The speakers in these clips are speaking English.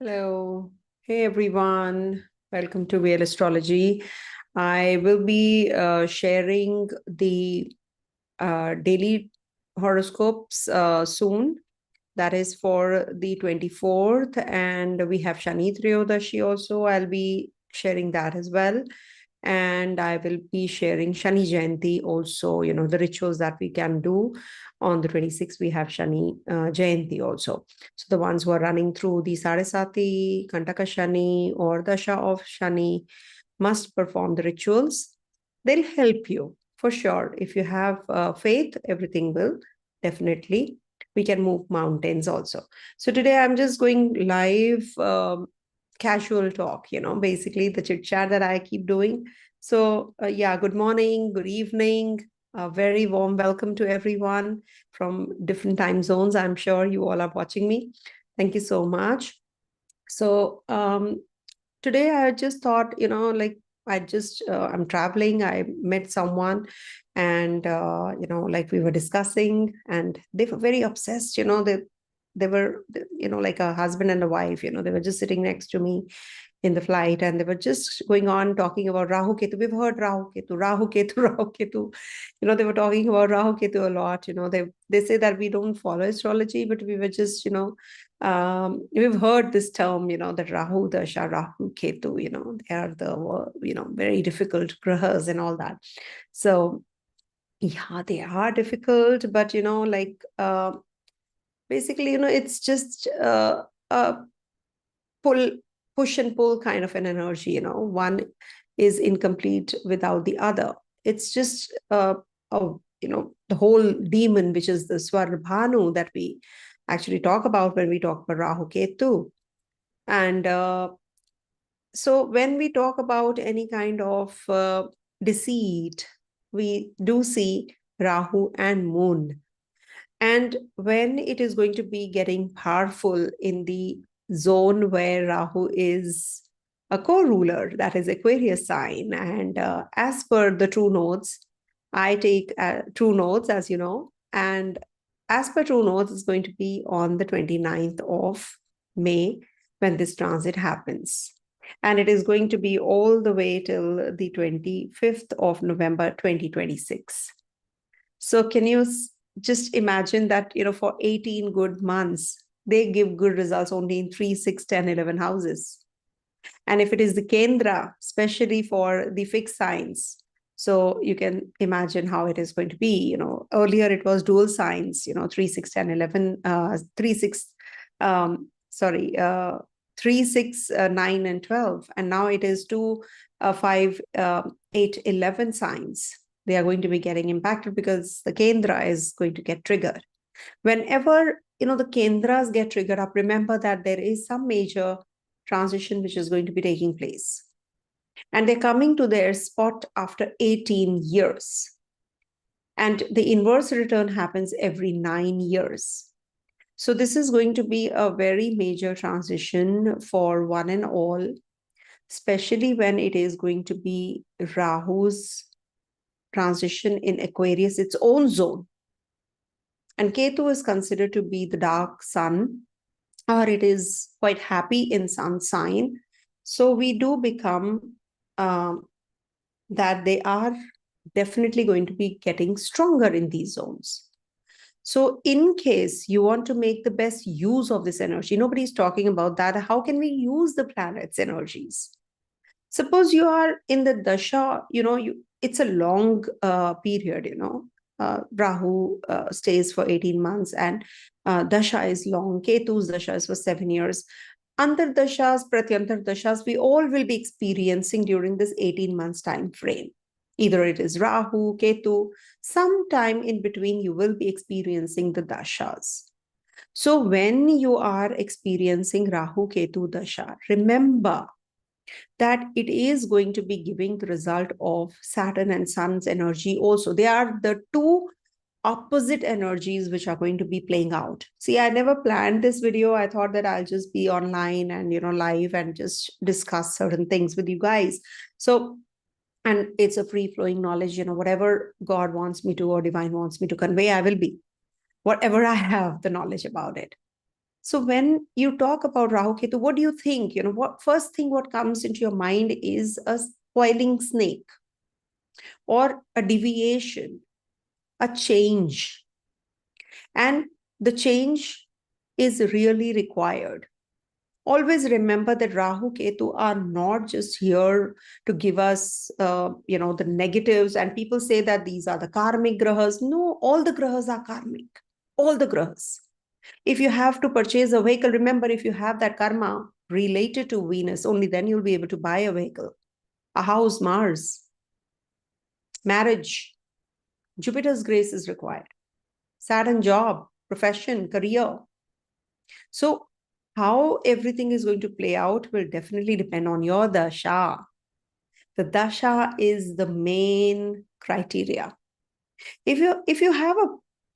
Hello. Hey, everyone. Welcome to VL Astrology. I will be sharing the daily horoscopes soon. That is for the 24th. And we have Shani Triyodashi also. I'll be sharing that as well. And I will be sharing Shani Jayanti also, the rituals that we can do. On the 26th, we have Shani Jayanti also. So the ones who are running through the Sarasati, Kantaka Shani, or Dasha of Shani must perform the rituals. They'll help you for sure. If you have faith, everything will definitely. We can move mountains also. So today I'm just going live. Casual talk, basically the chit chat that I keep doing. So, yeah, good morning, good evening. A very warm welcome to everyone from different time zones. I'm sure you all are watching me. Thank you so much. So, today I just thought, I'm traveling. I met someone and, like we were discussing, and they were very obsessed, they were, like a husband and a wife, they were just sitting next to me in the flight and they were just going on talking about Rahu Ketu. We've heard Rahu Ketu, Rahu Ketu, Rahu Ketu. They were talking about Rahu Ketu a lot. They say that we don't follow astrology, but we were just, we've heard this term, that Rahu Dasha, Rahu Ketu, they are the, very difficult grahas and all that. So, yeah, they are difficult, but, basically, it's just a push and pull kind of an energy, one is incomplete without the other. It's just, the whole demon, which is the Svarbhanu that we actually talk about when we talk about Rahu Ketu. And so when we talk about any kind of deceit, we do see Rahu and Moon. And when it is going to be getting powerful in the zone where Rahu is a co-ruler, that is Aquarius sign. And as per the true nodes, I take true nodes, as you know, and as per true nodes, it's going to be on the 29th of May when this transit happens. And it is going to be all the way till the 25th of November, 2026. So can you just imagine that, for 18 good months, they give good results only in 3, 6, 10, 11 houses. And if it is the Kendra, especially for the fixed signs, so you can imagine how it is going to be. Earlier it was dual signs, 3, 6, 10, 11, 3, 6, 3, 6, 9, and 12. And now it is 2, 5, 8, 11 signs. They are going to be getting impacted because the Kendra is going to get triggered. Whenever, the Kendras get triggered up, remember that there is some major transition which is going to be taking place. And they're coming to their spot after 18 years. And the inverse return happens every 9 years. So this is going to be a very major transition for one and all, especially when it is going to be Rahu's transition in Aquarius, its own zone. And Ketu is considered to be the dark sun, or it is quite happy in sun sign. So we do become that they are definitely going to be getting stronger in these zones. So in case you want to make the best use of this energy, nobody's talking about that. How can we use the planet's energies? Suppose you are in the dasha, it's a long period, Rahu stays for 18 months and dasha is long. Ketu's dasha is for 7 years. Antar dashas, pratyantar dashas, we all will be experiencing during this 18 months time frame. Either it is Rahu, Ketu, sometime in between you will be experiencing the dashas. So when you are experiencing Rahu, Ketu dasha, remember that it is going to be giving the result of Saturn and Sun's energy also. They are the two opposite energies which are going to be playing out. See, I never planned this video. I thought that I'll just be online and, live and just discuss certain things with you guys. So, and it's a free-flowing knowledge, whatever God wants me to or divine wants me to convey, I will be. Whatever I have the knowledge about it. So when you talk about Rahu Ketu, what do you think? What first thing what comes into your mind is a coiling snake or a deviation, a change. And the change is really required. Always remember that Rahu Ketu are not just here to give us, the negatives. And people say that these are the karmic grahas. No, all the grahas are karmic. All the grahas. If you have to purchase a vehicle, remember, if you have that karma related to Venus, only then you'll be able to buy a vehicle, a house, Mars, marriage. Jupiter's grace is required. Saturn, job, profession, career. So how everything is going to play out will definitely depend on your dasha. The dasha is the main criteria. If you have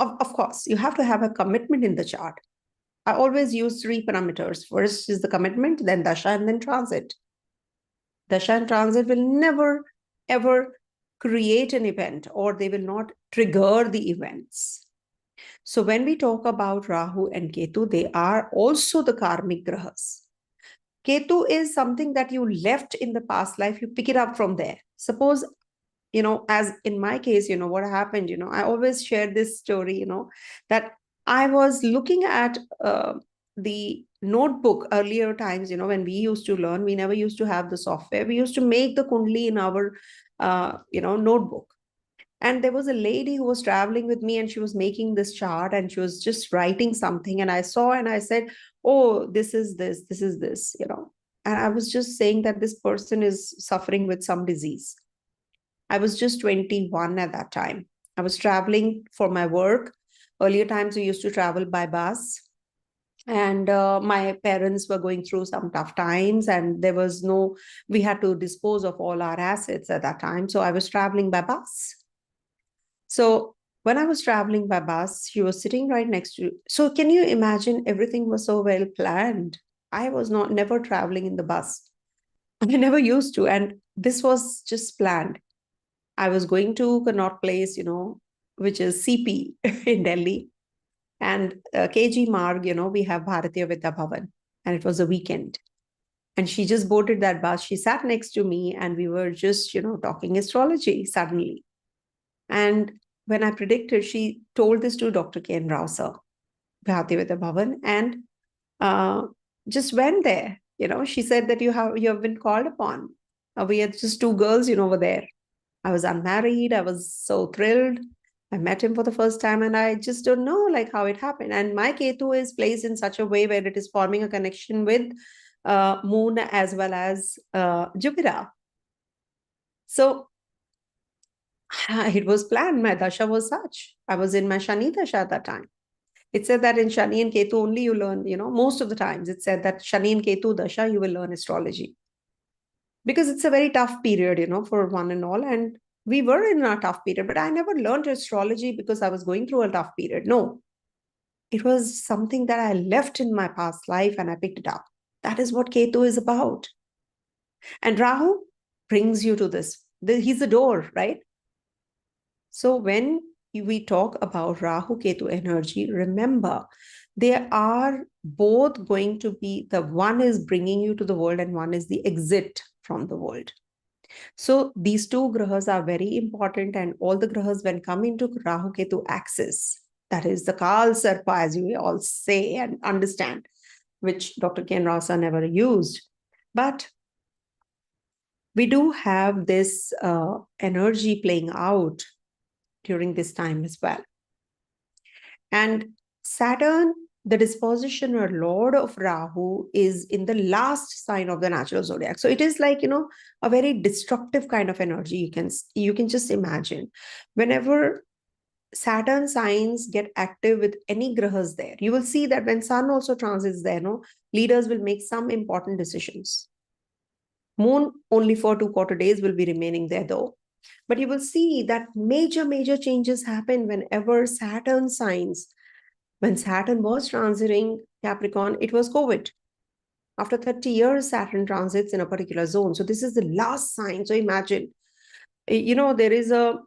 of course, you have to have a commitment in the chart. I always use 3 parameters. First is the commitment, then dasha, and then transit. Dasha and transit will never, ever create an event, or they will not trigger the events. So when we talk about Rahu and Ketu, they are also the karmic grahas. Ketu is something that you left in the past life. You pick it up from there. Suppose, as in my case, what happened, I always share this story, that I was looking at the notebook earlier times, when we used to learn, we never used to have the software. We used to make the kundli in our, notebook. And there was a lady who was traveling with me and she was making this chart and she was just writing something. And I saw and I said, oh, this is this, And I was just saying that this person is suffering with some disease. I was just 21 at that time. I was traveling for my work. Earlier times, we used to travel by bus. And my parents were going through some tough times and we had to dispose of all our assets at that time. So I was traveling by bus. So when I was traveling by bus, she was sitting right next to you. So can you imagine, everything was so well planned. I was never traveling in the bus. I never used to. And this was just planned. I was going to Connaught Place, which is CP in Delhi. And KG Marg, we have Bharatiya Vidya Bhavan. And it was a weekend. And she just boarded that bus. She sat next to me and we were just, talking astrology suddenly. And when I predicted, she told this to Dr. Ken Rao, sir, Bharatiya Vidya Bhavan, and just went there. She said that you have been called upon. We had just 2 girls, over there. I was unmarried. I was so thrilled. I met him for the first time and I just don't know how it happened. And my Ketu is placed in such a way where it is forming a connection with Moon as well as Jupiter. So it was planned. My dasha was such. I was in my Shani dasha at that time. It said that in Shani and Ketu only you learn, most of the times it said that Shani and Ketu dasha, you will learn astrology. Because it's a very tough period, for one and all. And we were in a tough period, but I never learned astrology because I was going through a tough period. No, it was something that I left in my past life and I picked it up. That is what Ketu is about. And Rahu brings you to this. He's the door, right? So when we talk about Rahu Ketu energy, remember, they are both going to be, the one is bringing you to the world and one is the exit from the world. So these 2 grahas are very important, and all the grahas when come into Rahu Ketu axis, that is the Kal Sarpa, as you all say and understand, which Dr. Ken Rasa never used. But we do have this energy playing out during this time as well. And Saturn, the disposition or lord of Rahu, is in the last sign of the natural zodiac. So it is like, a very destructive kind of energy. You can just imagine. Whenever Saturn signs get active with any grahas there, you will see that when Sun also transits there, leaders will make some important decisions. Moon only for 2 quarter days will be remaining there though. But you will see that major changes happen whenever Saturn signs. When Saturn was transiting Capricorn, it was COVID. After 30 years, Saturn transits in a particular zone. So this is the last sign. So imagine, there is a,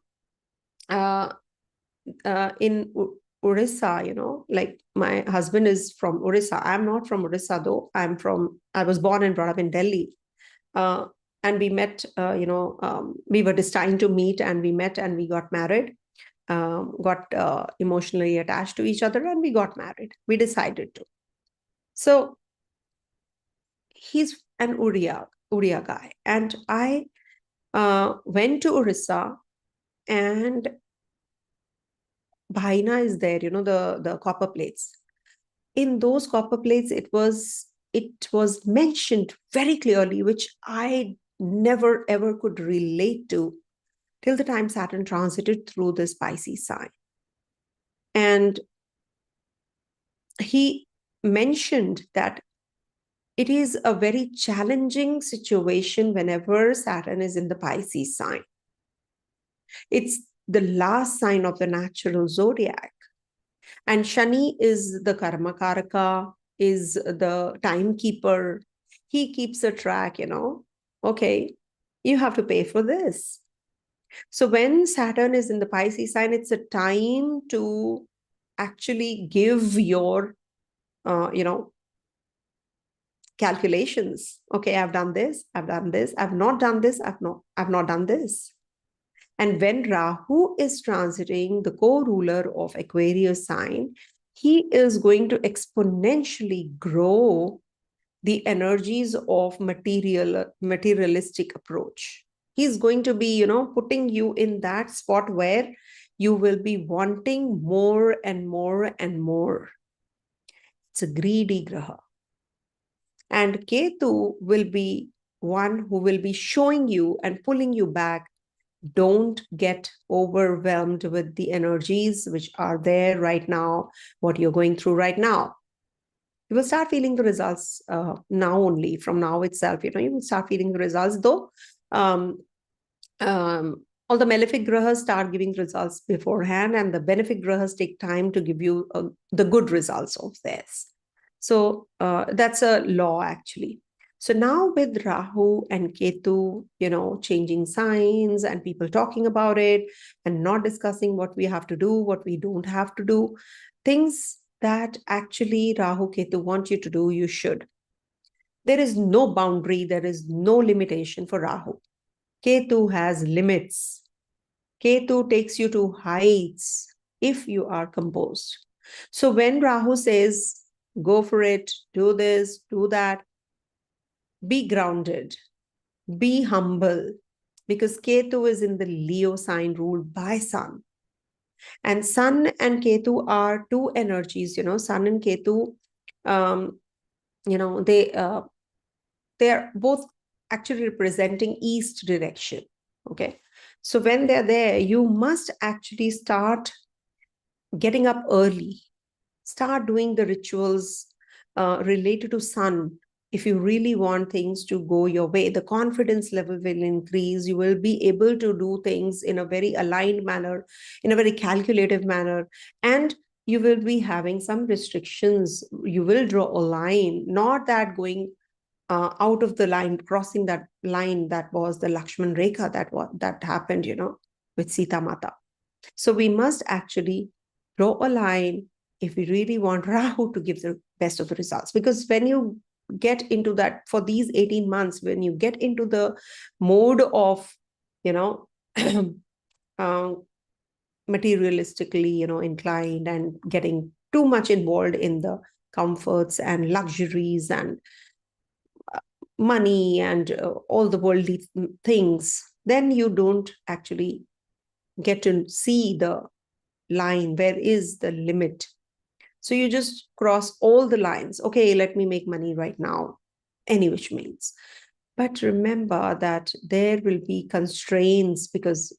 in Orissa, like my husband is from Orissa. I'm not from Orissa though. I was born and brought up in Delhi. And we met, we were destined to meet, and we met and we got married, got emotionally attached to each other, and we got married. We decided to. So he's an Uriya guy. And I went to Orissa, and Bhaina is there, the copper plates. In those copper plates, it was mentioned very clearly, which I never ever could relate to till the time Saturn transited through this Pisces sign. And he mentioned that it is a very challenging situation whenever Saturn is in the Pisces sign. It's the last sign of the natural zodiac. And Shani is the karma karaka, is the timekeeper. He keeps a track, okay, you have to pay for this. So when Saturn is in the Pisces sign, it's a time to actually give your, calculations. Okay, I've done this, I've done this, I've not done this, I've not done this. And when Rahu is transiting the co-ruler of Aquarius sign, he is going to exponentially grow the energies of materialistic approach. He's going to be, putting you in that spot where you will be wanting more and more and more. It's a greedy graha. And Ketu will be one who will be showing you and pulling you back. Don't get overwhelmed with the energies which are there right now, what you're going through right now. You will start feeling the results now only, from now itself. You will start feeling the results, though all the malefic grahas start giving results beforehand, and the benefic grahas take time to give you the good results of theirs. So that's a law, actually. So now with Rahu and Ketu, changing signs and people talking about it and not discussing what we have to do, what we don't have to do, things that actually Rahu Ketu want you to do, you should. There is no boundary, there is no limitation for Rahu. Ketu has limits. Ketu takes you to heights if you are composed. So when Rahu says, go for it, do this, do that, be grounded, be humble, because Ketu is in the Leo sign ruled by Sun. And Sun and Ketu are two energies, Sun and Ketu, they are both actually representing east direction. Okay. So when they're there, you must actually start getting up early, start doing the rituals related to Sun. If you really want things to go your way, the confidence level will increase. You will be able to do things in a very aligned manner, in a very calculative manner, and you will be having some restrictions. You will draw a line, not that going out of the line, crossing that line that was the Lakshman Rekha that happened, with Sita Mata. So we must actually draw a line if we really want Rahu to give the best of the results. Because when you get into that, for these 18 months, when you get into the mode of, materialistically, inclined and getting too much involved in the comforts and luxuries and money and all the worldly things, then you don't actually get to see the line. Where is the limit? So you just cross all the lines. Okay, let me make money right now, any which means. But remember that there will be constraints, because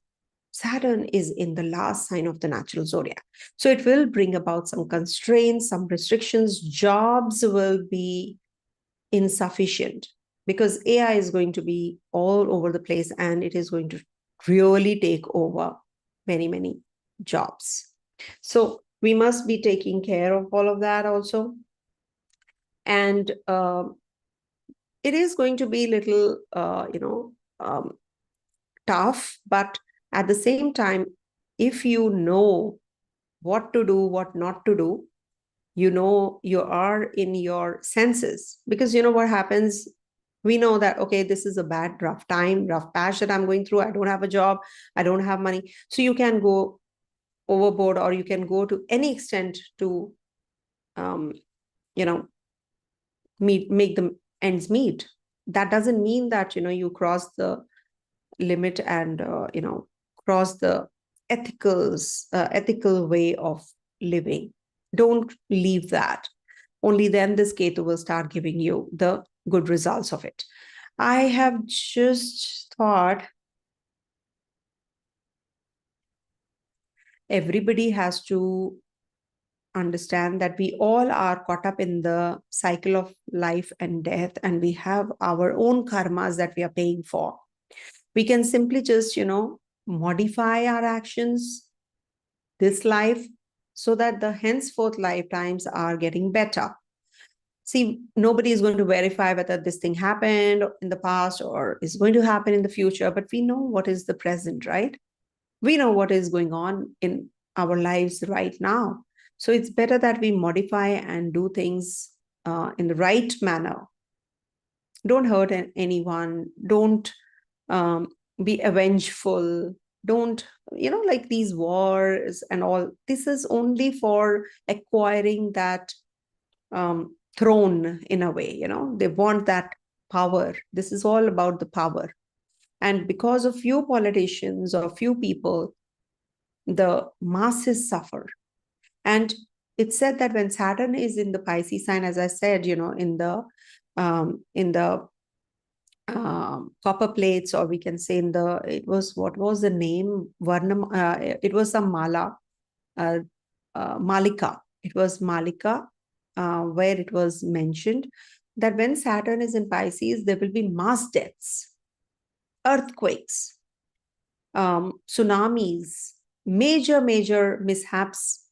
Saturn is in the last sign of the natural zodiac. So it will bring about some constraints, some restrictions. Jobs will be insufficient because AI is going to be all over the place, and it is going to really take over many, many jobs. So we must be taking care of all of that also. And it is going to be a little, tough, but at the same time, if you know what to do, what not to do. You know, you are in your senses, because you know what happens. We know that, okay, this is a bad, rough time, rough patch that I'm going through. I don't have a job. I don't have money. So you can go overboard, or you can go to any extent to, you know, make the ends meet. That doesn't mean that, you know, you cross the limit and, you know, cross the ethical way of living. Don't leave that. Only then this Ketu will start giving you the good results of it. I have just thought everybody has to understand that we all are caught up in the cycle of life and death, and we have our own karmas that we are paying for. We can simply just, you know, modify our actions this life so that the henceforth lifetimes are getting better. See, nobody is going to verify whether this thing happened in the past or is going to happen in the future, but we know what is the present, right? We know what is going on in our lives right now. So it's better that we modify and do things in the right manner. Don't hurt anyone. Don't be avengeful. Don't, you know, like these wars and all. This is only for acquiring that throne in a way, you know. They want that power. This is all about the power. And because of few politicians or few people, the masses suffer. And it's said that when Saturn is in the Pisces sign, as I said, you know, in the copper plates, or we can say in the, it was, what was the name? Varnam, it was some mala, Malika. It was Malika, where it was mentioned that when Saturn is in Pisces, there will be mass deaths, earthquakes, tsunamis, major mishaps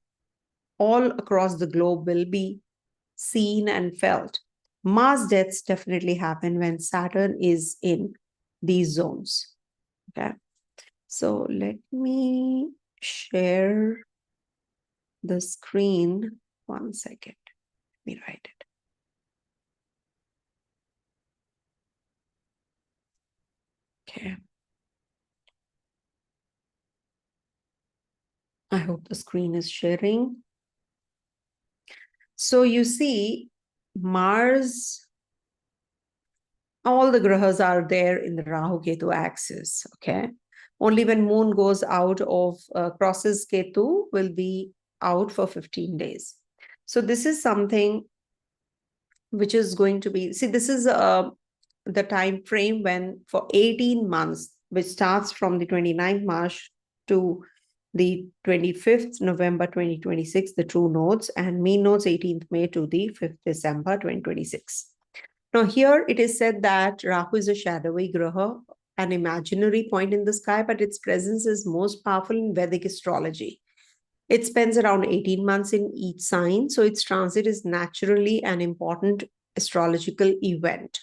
all across the globe will be seen and felt. Mass deaths definitely happen when Saturn is in these zones. Okay. So let me share the screen. 1 second. Let me write it. Okay. I hope the screen is sharing. So you see, Mars, all the grahas are there in the Rahu Ketu axis. Okay. Only when Moon goes out of crosses Ketu will be out for 15 days. So this is something which is going to be, see, this is the time frame when for 18 months, which starts from the 29th March to the 25th November 2026, the true nodes, and mean nodes 18th May to the 5th December 2026. Now here it is said that Rahu is a shadowy graha, an imaginary point in the sky, but its presence is most powerful in Vedic astrology. It spends around 18 months in each sign, so its transit is naturally an important astrological event.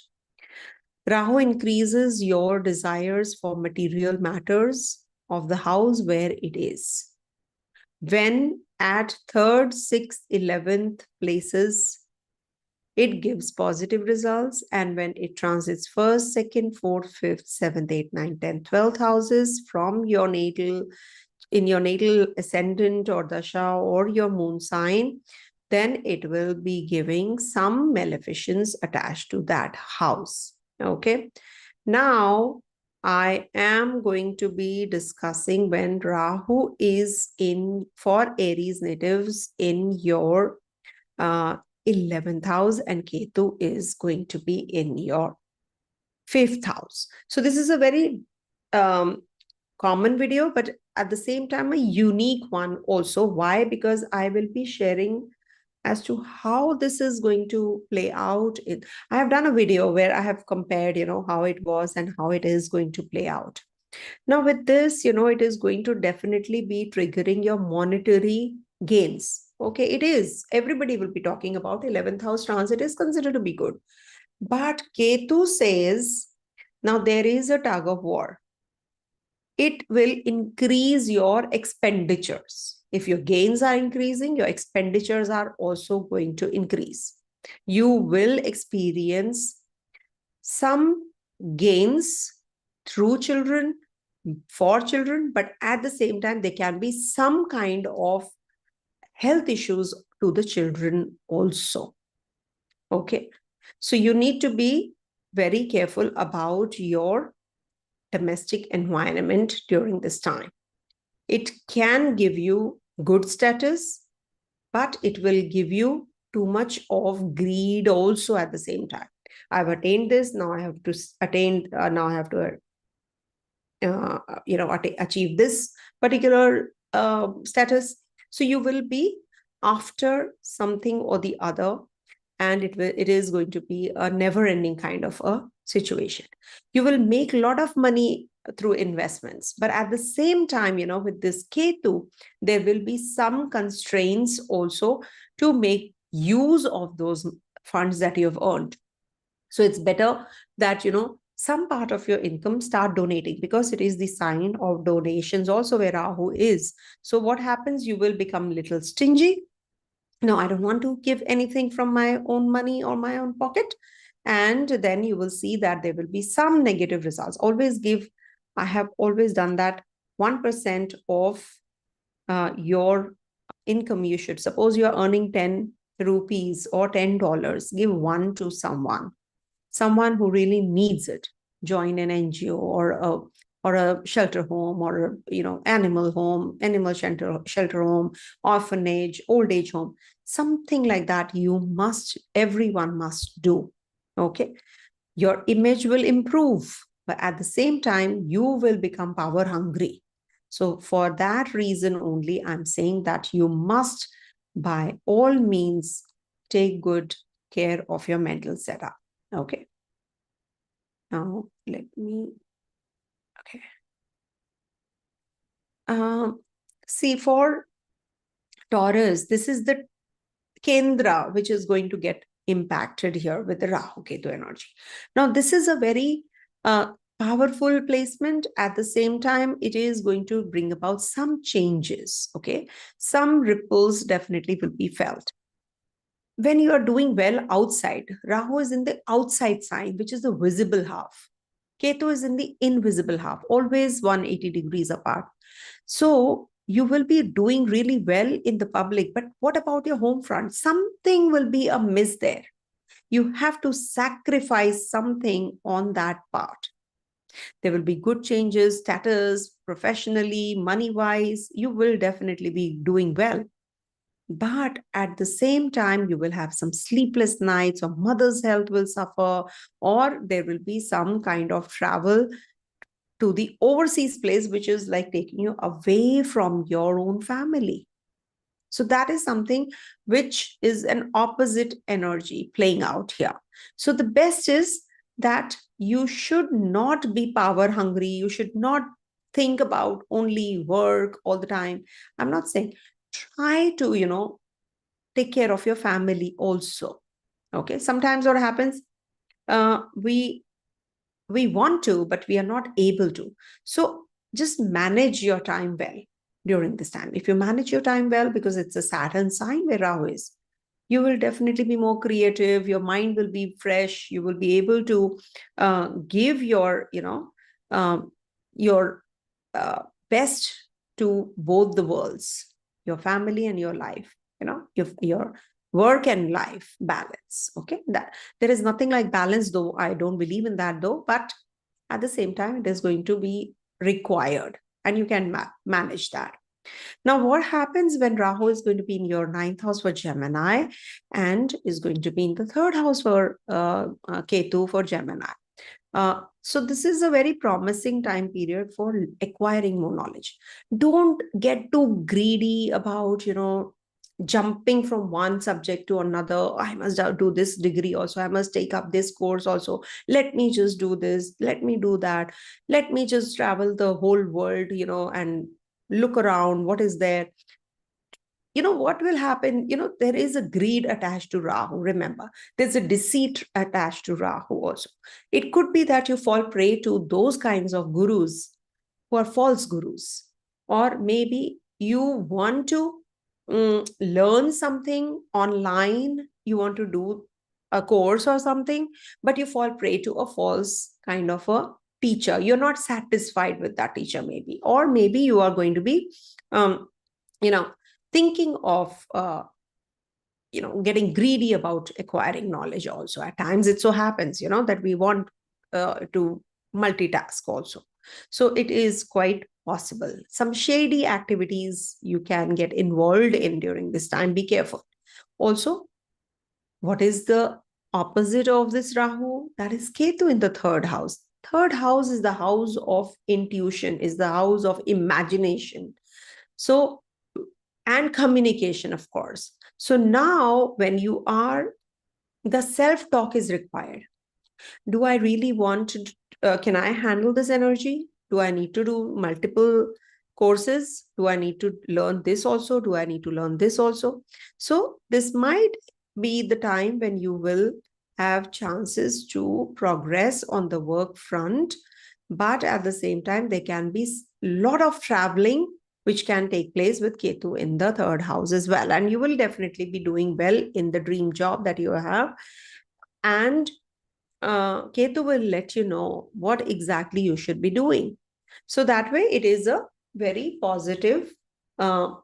Rahu increases your desires for material matters of the house where it is. When at 3rd, 6th, 11th places, it gives positive results, and when it transits 1st, 2nd, 4th, 5th, 7th, 8th, 9th, 10th, 12th houses from your natal, in your natal ascendant or dasha or your moon sign, then it will be giving some maleficence attached to that house. Okay. Now, I am going to be discussing when Rahu is in, for Aries natives, in your 11th house, and Ketu is going to be in your 5th house. So this is a very common video, but at the same time a unique one also. Why? Because I will be sharing as to how this is going to play out. I have done a video where I have compared, you know, how it was and how it is going to play out. Now with this, you know, it is going to definitely be triggering your monetary gains. Okay, it is. Everybody will be talking about 11th house transit is considered to be good. But Ketu says, now there is a tug of war. It will increase your expenditures. If your gains are increasing, your expenditures are also going to increase. You will experience some gains through children, for children, but at the same time, there can be some kind of health issues to the children also. Okay. So you need to be very careful about your domestic environment during this time. It can give you good status, but it will give you too much of greed also at the same time. I've attained this, now I have to attain, now I have to achieve this particular status. So you will be after something or the other, and it is going to be a never-ending kind of a situation. You will make a lot of money through investments, but at the same time, with this Ketu, there will be some constraints also to make use of those funds that you have earned. So it's better that some part of your income start donating, because it is the sign of donations also where Rahu is. So what happens? You will become a little stingy. No, I don't want to give anything from my own money or my own pocket. And then you will see that there will be some negative results. Always give, I have always done that, 1% of your income. You should, suppose you are earning 10 rupees or $10, give one to someone who really needs it. Join an NGO or a shelter home, or animal home, animal shelter home, orphanage, old age home, something like that. Everyone must do. Okay. Your image will improve, but at the same time, you will become power hungry. So for that reason only, I'm saying that you must, by all means, take good care of your mental setup. Okay. Now let me, okay. See, for Taurus, this is the Kendra, which is going to get impacted here with the Rahu Ketu energy. Now, this is a very powerful placement. At the same time, it is going to bring about some changes. Okay. Some ripples definitely will be felt. When you are doing well outside, Rahu is in the outside sign, which is the visible half. Ketu is in the invisible half, always 180 degrees apart. So you will be doing really well in the public, but what about your home front? Something will be amiss there. You have to sacrifice something on that part. There will be good changes, status, professionally, money-wise. You will definitely be doing well. But at the same time, you will have some sleepless nights, or mother's health will suffer, or there will be some kind of travel to the overseas place, which is like taking you away from your own family. So that is something which is an opposite energy playing out here. So the best is that you should not be power hungry. You should not think about only work all the time. I'm not saying, try to, take care of your family also. Okay. Sometimes what happens, we want to, but we are not able to. So just manage your time well during this time. If you manage your time well, because it's a Saturn sign where Rahu is, you will definitely be more creative. Your mind will be fresh. You will be able to give your best to both the worlds, your family and your life, your work and life balance. Okay. That there is nothing like balance, though. I don't believe in that, though. But at the same time, it is going to be required, and you can manage that. Now, what happens when Rahu is going to be in your 9th house for Gemini and is going to be in the 3rd house for Ketu for Gemini? So this is a very promising time period for acquiring more knowledge. Don't get too greedy about, jumping from one subject to another. I must do this degree also. I must take up this course also. Let me just do this. Let me do that. Let me just travel the whole world, and look around. What is there? What will happen? There is a greed attached to Rahu. Remember, there's a deceit attached to Rahu also. It could be that you fall prey to those kinds of gurus who are false gurus, or maybe you want to learn something online, you want to do a course or something, but you fall prey to a false kind of a teacher. You're not satisfied with that teacher, maybe, or maybe you are going to be thinking of getting greedy about acquiring knowledge also. At times it so happens that we want to multitask also. So it is quite possible some shady activities you can get involved in during this time. Be careful. Also, what is the opposite of this Rahu? That is Ketu in the third house. Third house is the house of intuition, is the house of imagination. So, and communication, of course. So now when you are, the self-talk is required. Do I really want to, can I handle this energy? Do I need to do multiple courses? Do I need to learn this also? Do I need to learn this also? So this might be the time when you will have chances to progress on the work front, but at the same time, there can be a lot of traveling which can take place with Ketu in the third house as well. And you will definitely be doing well in the dream job that you have. And Ketu will let you know what exactly you should be doing. So that way it is a very positive. For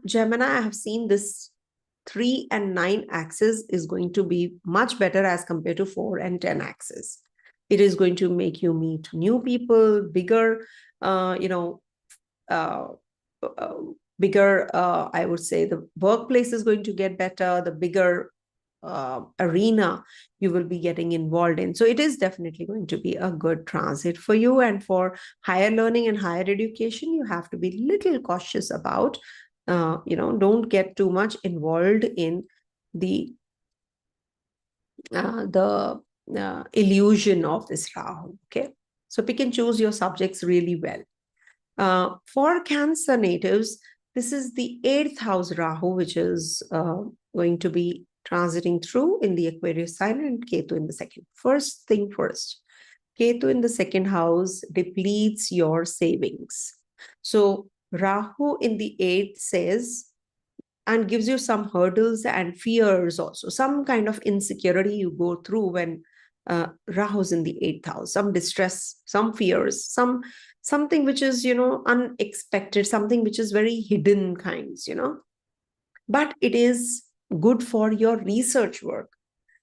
Gemini, I have seen this 3 and 9 axis is going to be much better as compared to 4 and 10 axis. It is going to make you meet new people, bigger, bigger, I would say the workplace is going to get better, the bigger arena you will be getting involved in. So it is definitely going to be a good transit for you. And for higher learning and higher education, you have to be little cautious about, don't get too much involved in the illusion of this Rahu. Okay. So pick and choose your subjects really well. For Cancer natives, this is the 8th house Rahu, which is going to be transiting through in the Aquarius sign, and Ketu in the second. First thing first, Ketu in the second house depletes your savings. So Rahu in the 8th says, and gives you some hurdles and fears also, some kind of insecurity you go through when Rahu's in the 8th house, some distress, some fears, something which is, unexpected, something which is very hidden kinds, but it is good for your research work.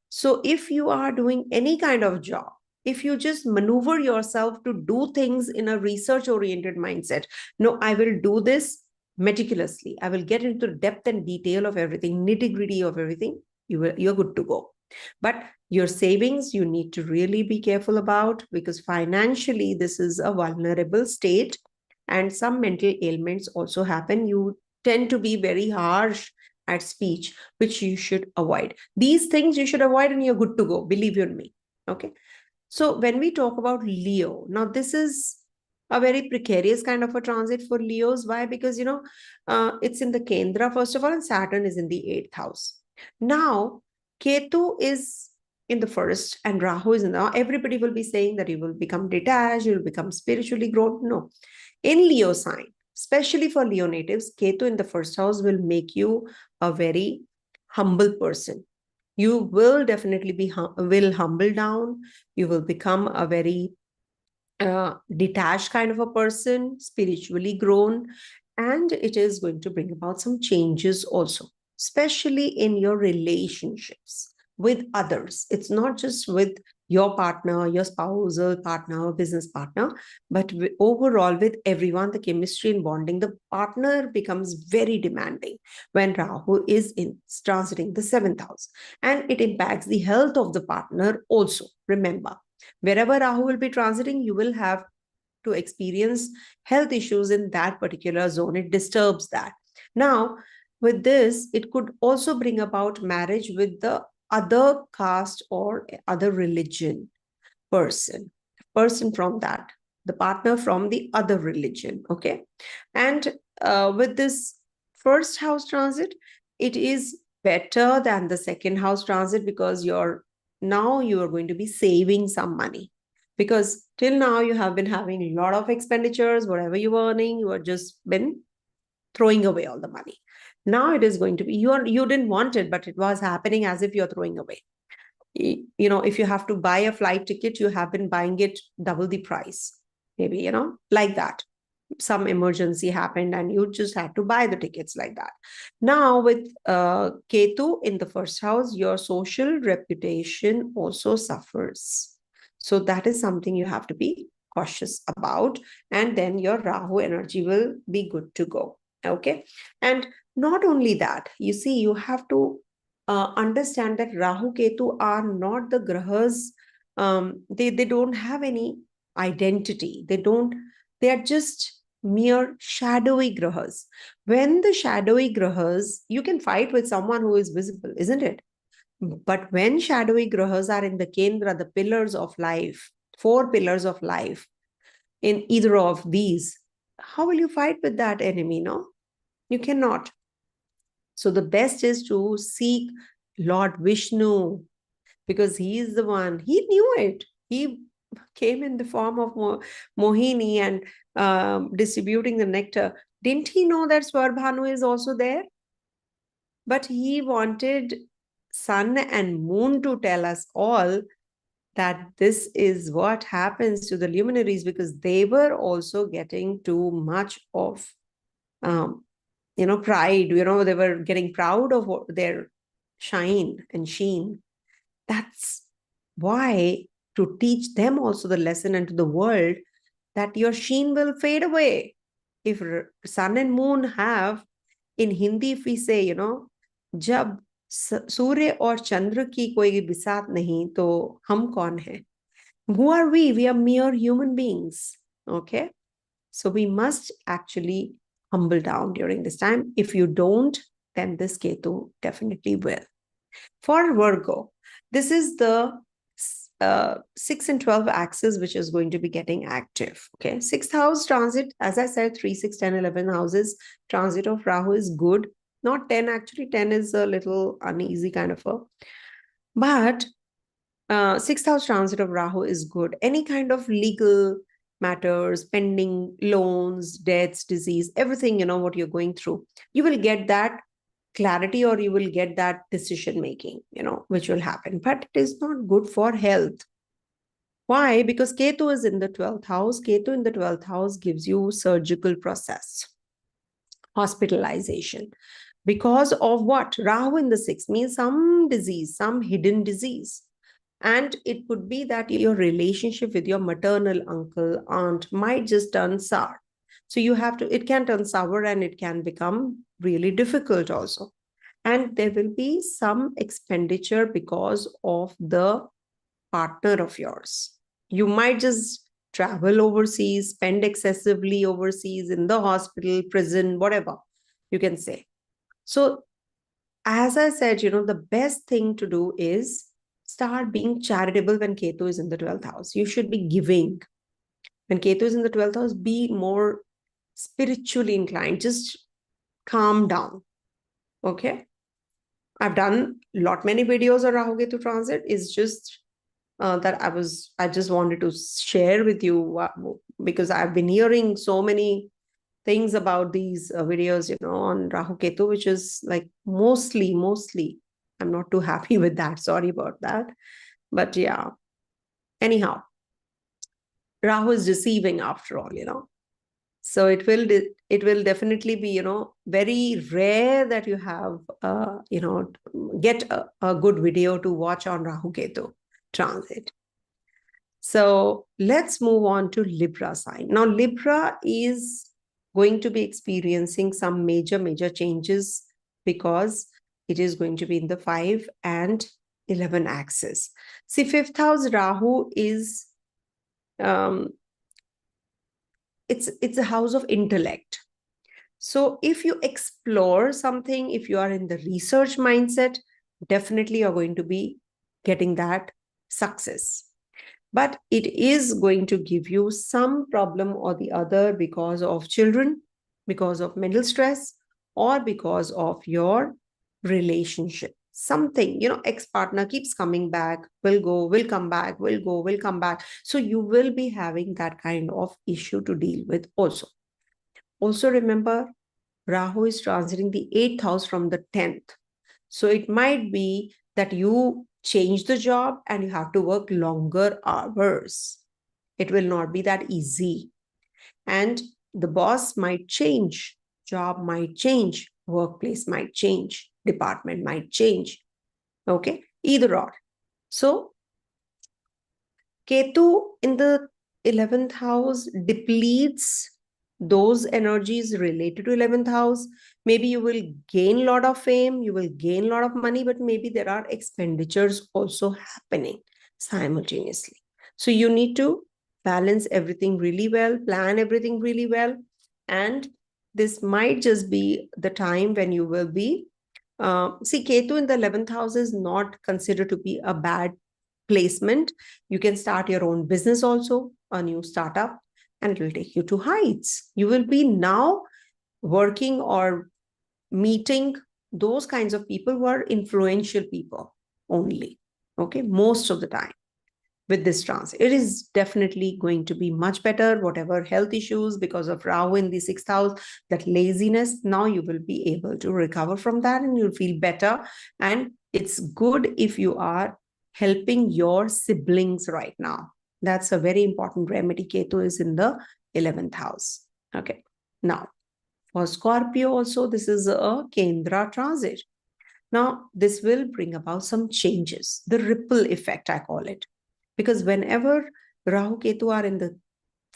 So if you are doing any kind of job, if you just maneuver yourself to do things in a research oriented mindset, no, I will do this meticulously, I will get into the depth and detail of everything, nitty gritty of everything, you're good to go. But your savings, you need to really be careful about, because financially, this is a vulnerable state and some mental ailments also happen. You tend to be very harsh at speech, which you should avoid. These things you should avoid and you're good to go, believe you me. Okay. So when we talk about Leo, now this is a very precarious kind of a transit for Leos. Why? Because, it's in the Kendra, first of all, and Saturn is in the 8th house. Now, Ketu is in the first and Rahu is in the, everybody will be saying that you will become detached, you will become spiritually grown. No. In Leo sign, especially for Leo natives, Ketu in the first house will make you a very humble person. You will definitely be will humble down. You will become a very detached kind of a person, spiritually grown, and it is going to bring about some changes also, especially in your relationships with others. It's not just with your partner, your spousal partner, business partner, but overall with everyone, the chemistry and bonding, the partner becomes very demanding when Rahu is transiting the 7th house, and it impacts the health of the partner also. Remember, wherever Rahu will be transiting, you will have to experience health issues in that particular zone. It disturbs that. Now, with this, it could also bring about marriage with the other caste or other religion person from that, the partner from the other religion. Okay. And with this first house transit, it is better than the second house transit, because now you are going to be saving some money. because till now you have been having a lot of expenditures. Whatever you were earning, you have just been throwing away all the money. Now it is going to be, you didn't want it, but it was happening as if you're throwing away. You know, if you have to buy a flight ticket, you have been buying it double the price, maybe, you know, like that. Some emergency happened and you just had to buy the tickets like that. Now with Ketu in the first house, your social reputation also suffers. So that is something you have to be cautious about, and then your Rahu energy will be good to go. Okay. And not only that, you see, you have to understand that Rahu Ketu are not the grahas. They don't have any identity. They are just mere shadowy grahas. When the shadowy grahas, you can fight with someone who is visible, isn't it? But when shadowy grahas are in the Kendra, the pillars of life, 4 pillars of life, in either of these, how will you fight with that enemy? No, you cannot. So the best is to seek Lord Vishnu, because he is the one. He knew it. He came in the form of Mohini and distributing the nectar. Didn't he know that Swarbhanu is also there? But he wanted sun and moon to tell us all that this is what happens to the luminaries, because they were also getting too much of pride. They were getting proud of their shine and sheen. That's why, to teach them also the lesson, and to the world, that your sheen will fade away. If sun and moon have, in Hindi, if we say, जब सूर्य और चंद्र की कोई बिसात नहीं, तो हम कौन है? Who are we? We are mere human beings. Okay. So we must actually humble down during this time. If you don't, then this Ketu definitely will. For Virgo, this is the 6 and 12 axis, which is going to be getting active. Okay. 6th house transit, as I said, 3, 6, 10, 11 houses. Transit of Rahu is good. Not 10, actually. 10 is a little uneasy kind of a. But 6th house transit of Rahu is good. Any kind of legal matters, pending loans, deaths, disease, everything, what you're going through, you will get that clarity, or you will get that decision making, which will happen. But it is not good for health. Why? Because Ketu is in the 12th house. Ketu in the 12th house gives you surgical process, hospitalization. Because of what? Rahu in the 6th means some disease, some hidden disease. And it could be that your relationship with your maternal uncle, aunt might just turn sour. So you have to, it can turn sour and it can become really difficult also. And there will be some expenditure because of the partner of yours. You might just travel overseas, spend excessively overseas, in the hospital, prison, whatever you can say. So as I said, the best thing to do is start being charitable when Ketu is in the 12th house. You should be giving. When Ketu is in the 12th house, be more spiritually inclined. Just calm down. Okay. I've done many videos on Rahu Ketu transit. It's just that I just wanted to share with you, because I've been hearing so many things about these videos, on Rahu Ketu, which is like mostly, I'm not too happy with that. Sorry about that. But yeah, anyhow, Rahu is deceiving after all, So it will definitely be, very rare that you have, get a good video to watch on Rahu Ketu transit. So let's move on to Libra sign. Now, Libra is going to be experiencing some major changes, because it is going to be in the 5 and 11 axis. See, 5th house Rahu is, it's a house of intellect. So if you explore something, if you are in the research mindset, definitely you're going to be getting that success. But it is going to give you some problem or the other because of children, because of mental stress, or because of your relationship. something, ex-partner keeps coming back, will go, will come back, will go, will come back. So you will be having that kind of issue to deal with also. Also remember, Rahu is transiting the 8th house from the 10th. So it might be that you change the job and you have to work longer hours. It will not be that easy. And the boss might change, job might change, workplace might change, department might change. Okay, either or. So Ketu in the 11th house depletes those energies related to 11th house. Maybe you will gain a lot of fame, you will gain a lot of money, but maybe there are expenditures also happening simultaneously. So you need to balance everything really well, plan everything really well. And this might just be the time when you will be, see, Ketu in the 11th house is not considered to be a bad placement. You can start your own business also, a new startup, and it will take you to heights. You will be now working or meeting those kinds of people who are influential people only. Okay, most of the time with this transit, it is definitely going to be much better. Whatever health issues because of Rahu in the 6th house, that laziness, now you will be able to recover from that and you'll feel better. And it's good if you are helping your siblings right now. That's a very important remedy. Ketu is in the 11th house. Okay. Now, for Scorpio also, this is a Kendra transit. Now, this will bring about some changes. The ripple effect, I call it. Because whenever Rahu Ketu are in the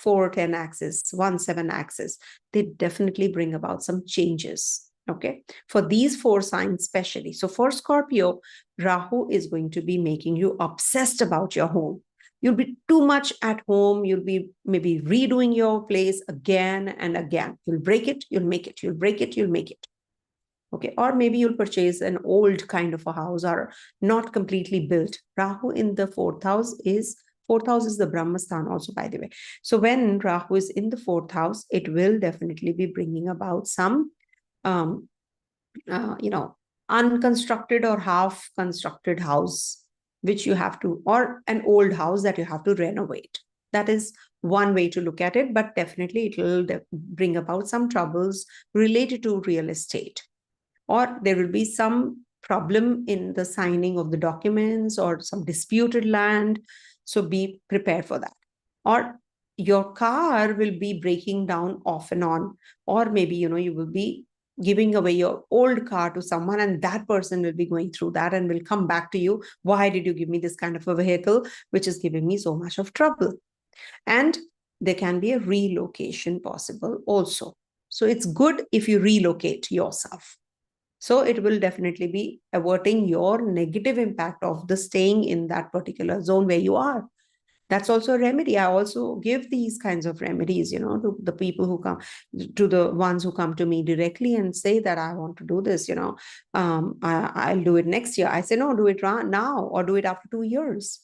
4-10 axis, 1-7 axis, they definitely bring about some changes. Okay, for these 4 signs especially. So for Scorpio, Rahu is going to be making you obsessed about your home. You'll be too much at home. You'll be maybe redoing your place again and again. You'll break it, you'll make it. You'll break it, you'll make it. Okay, or maybe you'll purchase an old kind of a house or not completely built. Rahu in the 4th house is the Brahmasthana also, by the way. So when Rahu is in the 4th house, it will definitely be bringing about some, unconstructed or half constructed house, which you have to, or an old house that you have to renovate. That is one way to look at it, but definitely it will bring about some troubles related to real estate. Or there will be some problem in the signing of the documents or some disputed land. So be prepared for that. Or your car will be breaking down off and on. Or maybe, you will be giving away your old car to someone and that person will be going through that and will come back to you. Why did you give me this kind of a vehicle, which is giving me so much of trouble? And there can be a relocation possible also. So it's good if you relocate yourself. So it will definitely be averting your negative impact of the staying in that particular zone where you are. That's also a remedy. I also give these kinds of remedies, to the people who come, to the ones who come to me directly and say that I want to do this, I'll do it next year. I say, no, do it now or do it after 2 years.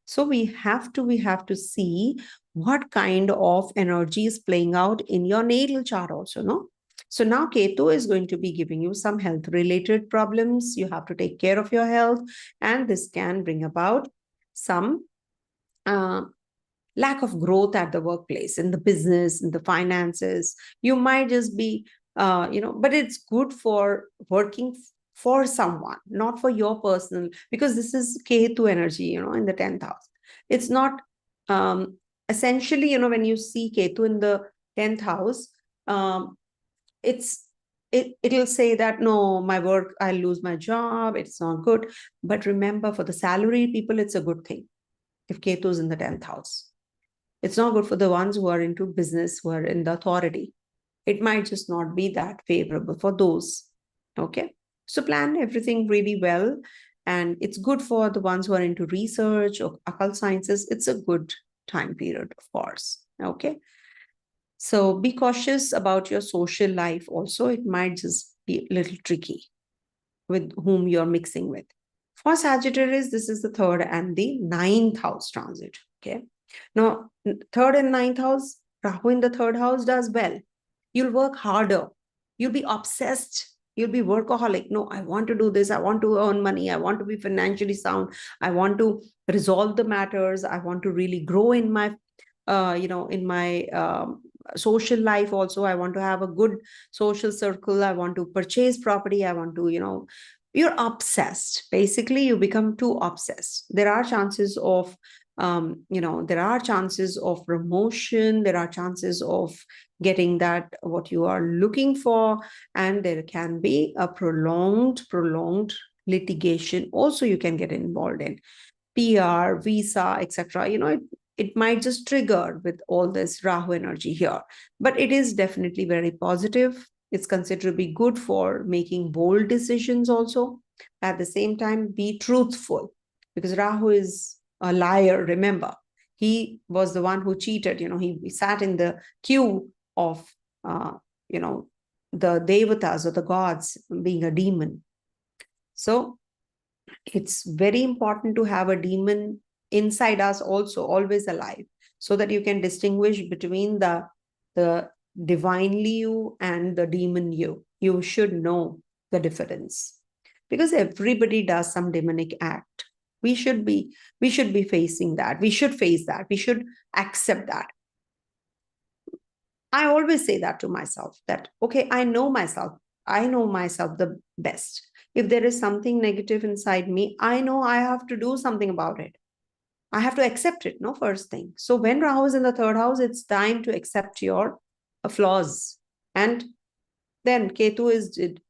So we have to see what kind of energy is playing out in your natal chart also, no? So now Ketu is going to be giving you some health related problems. You have to take care of your health, and this can bring about some lack of growth at the workplace, in the business, in the finances. You might just be, but it's good for working for someone, not for your personal, because this is Ketu energy, in the 10th house. It's not essentially, when you see Ketu in the 10th house, it'll say that, no, my work, I'll lose my job, it's not good. But remember, for the salaried people, it's a good thing if Ketu is in the 10th house. It's not good for the ones who are into business, who are in the authority. It might just not be that favorable for those. Okay, so plan everything really well. And it's good for the ones who are into research or occult sciences. It's a good time period, of course. Okay. So be cautious about your social life also. It might just be a little tricky with whom you're mixing with. For Sagittarius, this is the 3rd and the 9th house transit. Okay. Now, 3rd and 9th house, Rahu in the 3rd house does well. You'll work harder. You'll be obsessed You'll be workaholic. No, I want to do this. I want to earn money. I want to be financially sound. I want to resolve the matters. I want to really grow in my, in my social life also. I want to have a good social circle. I want to purchase property. I want to, you're obsessed. Basically, you become too obsessed. There are chances of, there are chances of promotion. There are chances of getting that what you are looking for, and there can be a prolonged litigation also you can get involved in. PR, visa, etc. It might just trigger with all this Rahu energy here, but it is definitely very positive. It's considered to be good for making bold decisions also. At the same time, be truthful, because Rahu is a liar. Remember, he was the one who cheated. He sat in the queue of, the devatas or the gods, being a demon. So it's very important to have a demon inside us also, always alive, so that you can distinguish between the divinely you and the demon you. You should know the difference, because everybody does some demonic act. We should be facing that. We should face that. We should accept that. I always say that to myself, that, okay, I know myself the best. If there is something negative inside me, I know I have to do something about it. I have to accept it, no, first thing. So when Rahu is in the third house, it's time to accept your flaws. And then Ketu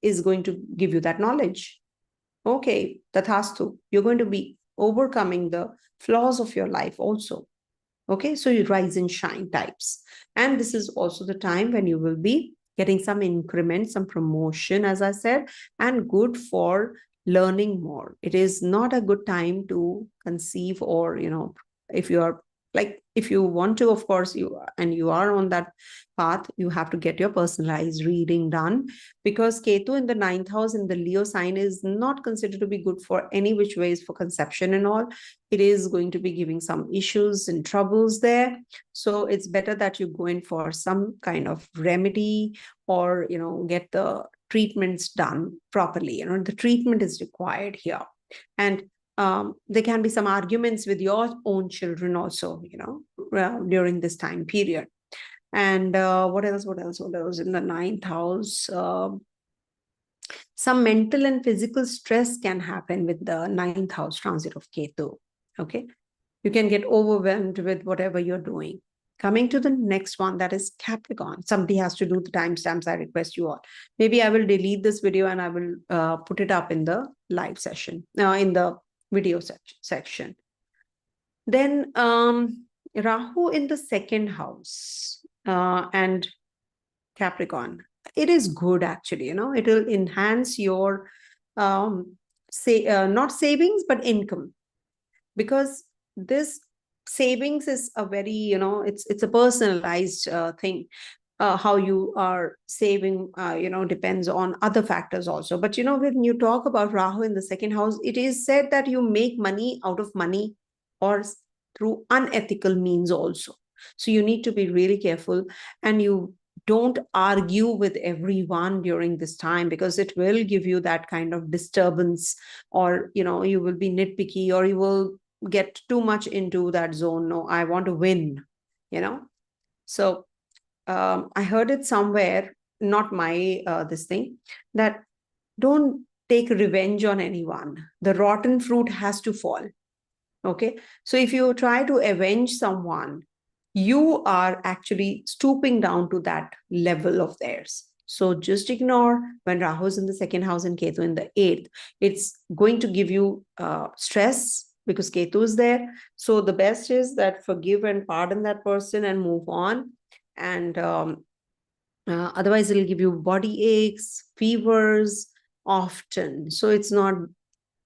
is going to give you that knowledge. Okay, Tathastu, you're going to be overcoming the flaws of your life also. Okay, so you rise and shine types. And this is also the time when you will be getting some increment, some promotion, as I said, and good for learning more. It is not a good time to conceive, or, if you are if you want to, of course, you are on that path, you have to get your personalized reading done, because Ketu in the 9th house in the Leo sign is not considered to be good for any which ways for conception and all. It is going to be giving some issues and troubles there. So it's better that you go in for some kind of remedy, or, get the treatments done properly. The treatment is required here. And there can be some arguments with your own children also, during this time period. And what else in the 9th house? Some mental and physical stress can happen with the 9th house transit of Ketu. Okay, you can get overwhelmed with whatever you're doing. Coming to the next one, that is Capricorn. Somebody has to do the timestamps. I request you all. Maybe I will delete this video and I will put it up in the live session, in the video section. Then Rahu in the 2nd house and Capricorn. It is good, actually. It will enhance your not savings but income, because this savings is a very, it's a personalized thing. How you are saving, depends on other factors also. But, when you talk about Rahu in the 2nd house, it is said that you make money out of money, or through unethical means also. So you need to be really careful, and you don't argue with everyone during this time, because it will give you that kind of disturbance, or, you will be nitpicky, or you will get too much into that zone. No, I want to win, So I heard it somewhere, not my this thing, that don't take revenge on anyone. The rotten fruit has to fall. Okay, so if you try to avenge someone, you are actually stooping down to that level of theirs. So just ignore. When Rahu is in the 2nd house and Ketu in the 8th, it's going to give you stress, because Ketu is there. So the best is that forgive and pardon that person and move on. And otherwise it'll give you body aches, fevers often. So it's not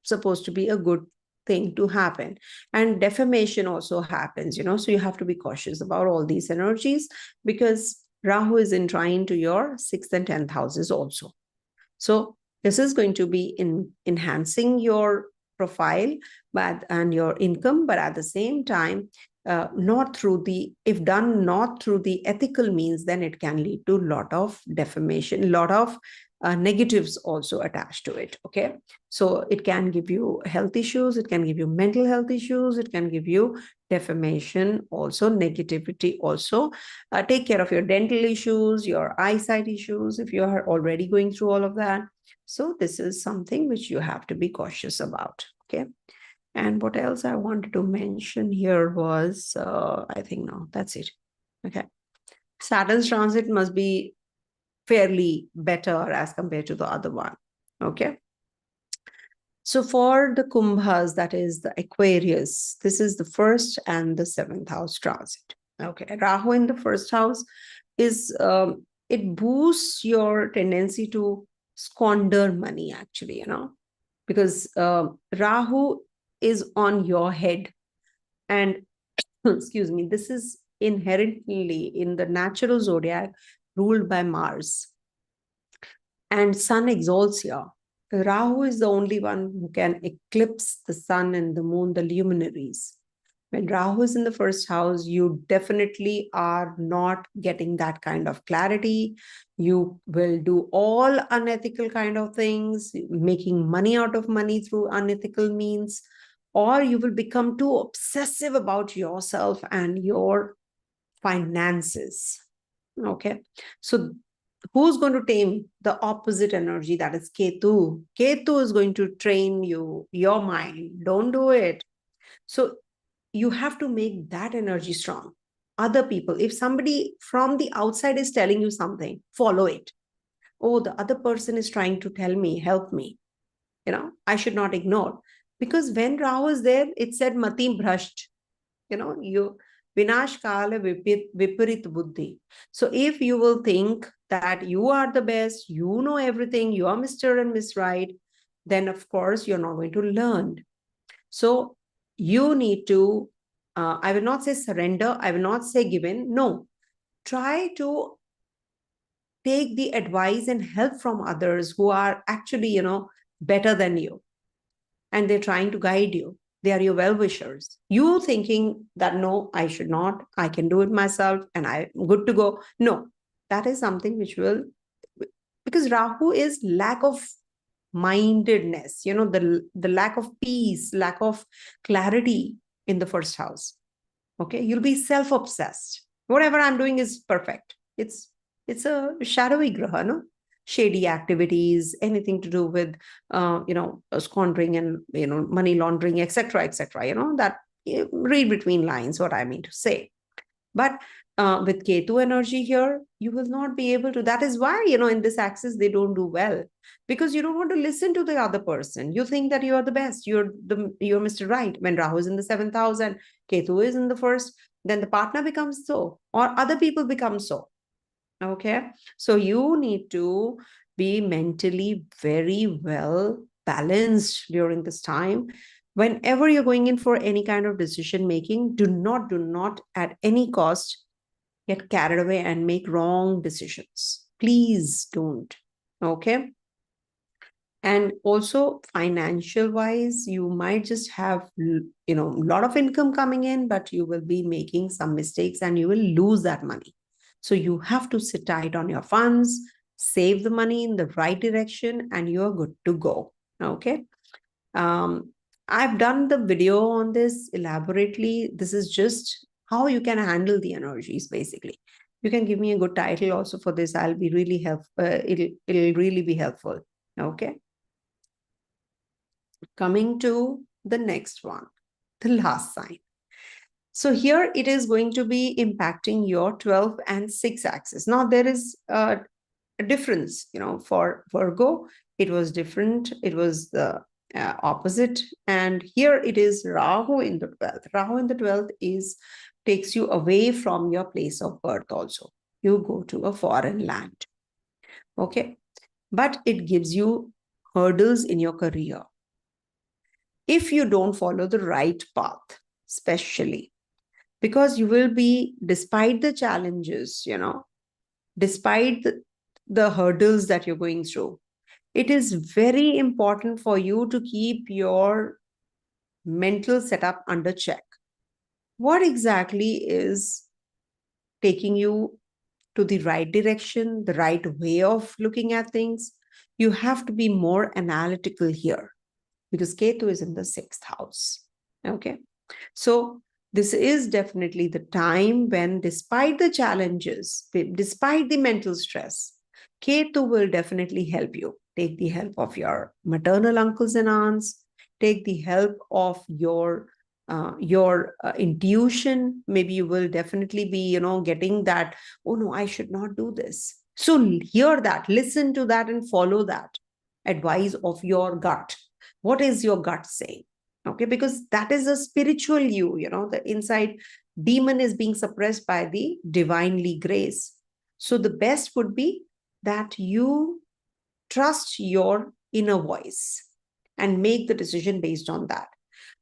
supposed to be a good thing to happen. And defamation also happens, so you have to be cautious about all these energies, because Rahu is in trine to your 6th and 10th houses also. So this is going to be enhancing your profile and your income, but at the same time, not through the, if done not through the ethical means, then it can lead to a lot of defamation, a lot of negatives also attached to it. Okay, so it can give you health issues, it can give you mental health issues, it can give you defamation also, negativity also. Take care of your dental issues, your eyesight issues, if you are already going through all of that. So this is something which you have to be cautious about. Okay. And what else I wanted to mention here was, I think, no, that's it. Okay. Saturn's transit must be fairly better as compared to the other one. Okay. So for the Kumbhas, that is the Aquarius, this is the first and the seventh house transit. Okay. Rahu in the first house is, it boosts your tendency to squander money, actually, because Rahu is on your head. And excuse me, this is inherently in the natural zodiac ruled by Mars. And Sun exalts here. Rahu is the only one who can eclipse the sun and the moon, the luminaries. When Rahu is in the first house, you definitely are not getting that kind of clarity. You will do all unethical kind of things, making money out of money through unethical means, or you will become too obsessive about yourself and your finances. Okay. So who's going to tame the opposite energy? That is Ketu. Ketu is going to train you, your mind. Don't do it. So you have to make that energy strong. Other people, if somebody from the outside is telling you something, follow it. Oh, the other person is trying to tell me, help me. I should not ignore. Because when Rahu is there, it said Mati Bhrasht. You Vinash Kala Viparit Buddhi. So if you will think that you are the best, you know everything, you are Mr. and Miss Right, then of course you're not going to learn. So you need to, I will not say surrender, I will not say give in. No, try to take the advice and help from others who are actually, better than you. And they're trying to guide you. They are your well-wishers. You thinking that, no, I should not, I can do it myself and I'm good to go. No, that is something which will, because Rahu is lack of mindedness, the lack of peace, lack of clarity in the first house. Okay, you'll be self-obsessed. Whatever I'm doing is perfect. It's a shadowy graha, no? Shady activities, anything to do with squandering and money laundering, etc., etc. That read between lines what I mean to say. But with Ketu energy here, you will not be able to. That is why, in this axis, they don't do well, because you don't want to listen to the other person. You think that you are the best. You're Mr. Right. When Rahu is in the seventh house and Ketu is in the first, then the partner becomes so, or other people become so. Okay. So you need to be mentally very well balanced during this time. Whenever you're going in for any kind of decision making, do not at any cost get carried away and make wrong decisions. Please don't. Okay. And also financial wise, you might just have, a lot of income coming in, but you will be making some mistakes and you will lose that money. So you have to sit tight on your funds, save the money in the right direction, and you're good to go. Okay. I've done the video on this elaborately. This is just how you can handle the energies, basically. You can give me a good title also for this. I'll be really helpful. It'll really be helpful. Okay. Coming to the next one, the last sign. So here it is going to be impacting your 12 and 6 axis. Now there is a difference, for Virgo, it was different. It was the opposite. And here it is Rahu in the 12th. Rahu in the 12th takes you away from your place of birth also. You go to a foreign land. Okay. But it gives you hurdles in your career. If you don't follow the right path, especially because you will be, despite the challenges, despite the hurdles that you're going through, it is very important for you to keep your mental setup under check. what exactly is taking you to the right direction, the right way of looking at things. You have to be more analytical here because Ketu is in the 6th house. Okay. So this is definitely the time when, despite the challenges, despite the mental stress, Ketu will definitely help you. Take the help of your maternal uncles and aunts. Take the help of your intuition. Maybe you will definitely be, getting that, oh no, I should not do this. So hear that, listen to that, and follow that advice of your gut. What is your gut saying? Okay, because that is a spiritual you, the inside demon is being suppressed by the divinely grace. So the best would be that you trust your inner voice and make the decision based on that.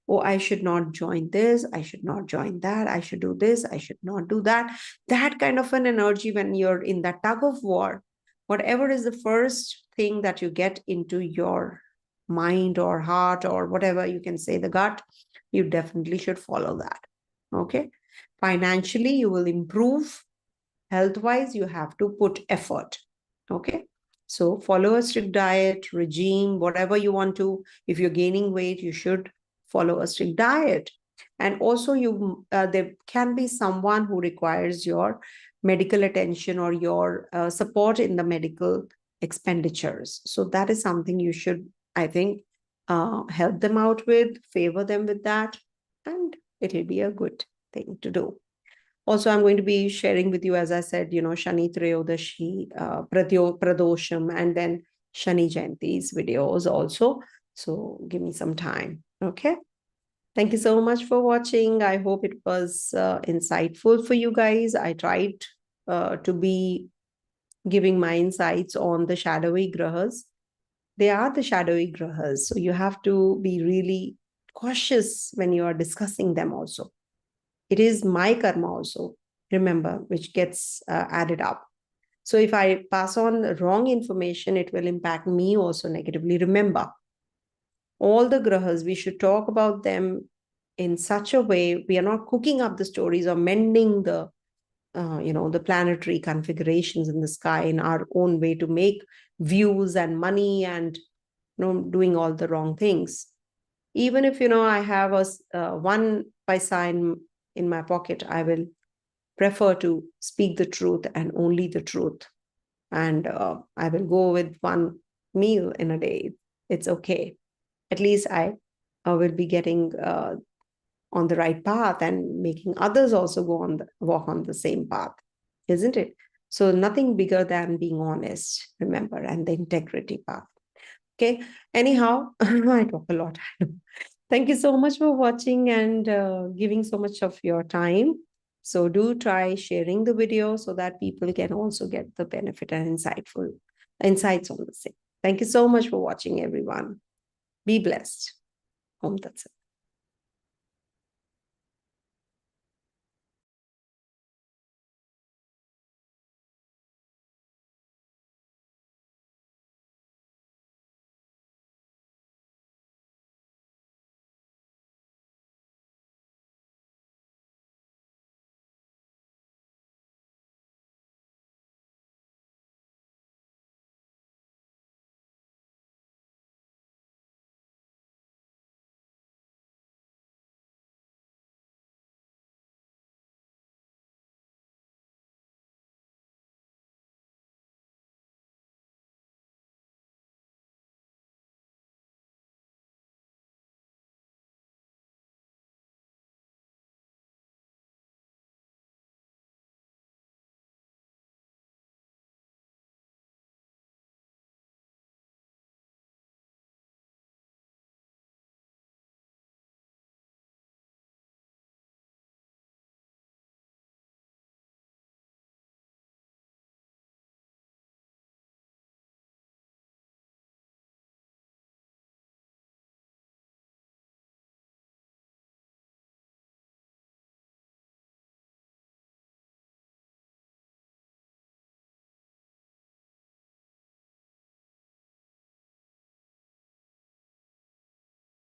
Oh, I should not join this, I should not join that, I should do this, I should not do that. That kind of an energy, when you're in that tug of war, whatever is the first thing that you get into your mind or heart or whatever, you can say the gut, you definitely should follow that. Okay. Financially, you will improve. Health wise, you have to put effort. Okay. So follow a strict diet, regime, whatever you want to. If you're gaining weight, you should follow a strict diet. And also there can be someone who requires your medical attention or your support in the medical expenditures. So that is something you should, I think, help them out with, favor them with that, and it will be a good thing to do. Also, I'm going to be sharing with you, as I said, Shani Trayodashi, Pradosham, and then Shani Jayanti's videos also. So give me some time. Okay. Thank you so much for watching. I hope it was insightful for you guys. I tried to be giving my insights on the shadowy grahas. They are the shadowy grahas. So you have to be really cautious when you are discussing them also. It is my karma also, remember, which gets added up. So if I pass on wrong information, it will impact me also negatively. Remember, all the grahas, we should talk about them in such a way, we are not cooking up the stories or mending the planetary configurations in the sky in our own way to make views and money and doing all the wrong things. Even if I have a 1 paisa in my pocket, I will prefer to speak the truth and only the truth. And I will go with 1 meal in a day. It's okay. At least I will be getting on the right path and making others also walk on the same path, isn't it? So nothing bigger than being honest, remember, and the integrity path. Okay. Anyhow, I talk a lot. Thank you so much for watching and giving so much of your time. So do try sharing the video so that people can also get the benefit and insights on the same. Thank you so much for watching, everyone. Be blessed. Om Tat Sat.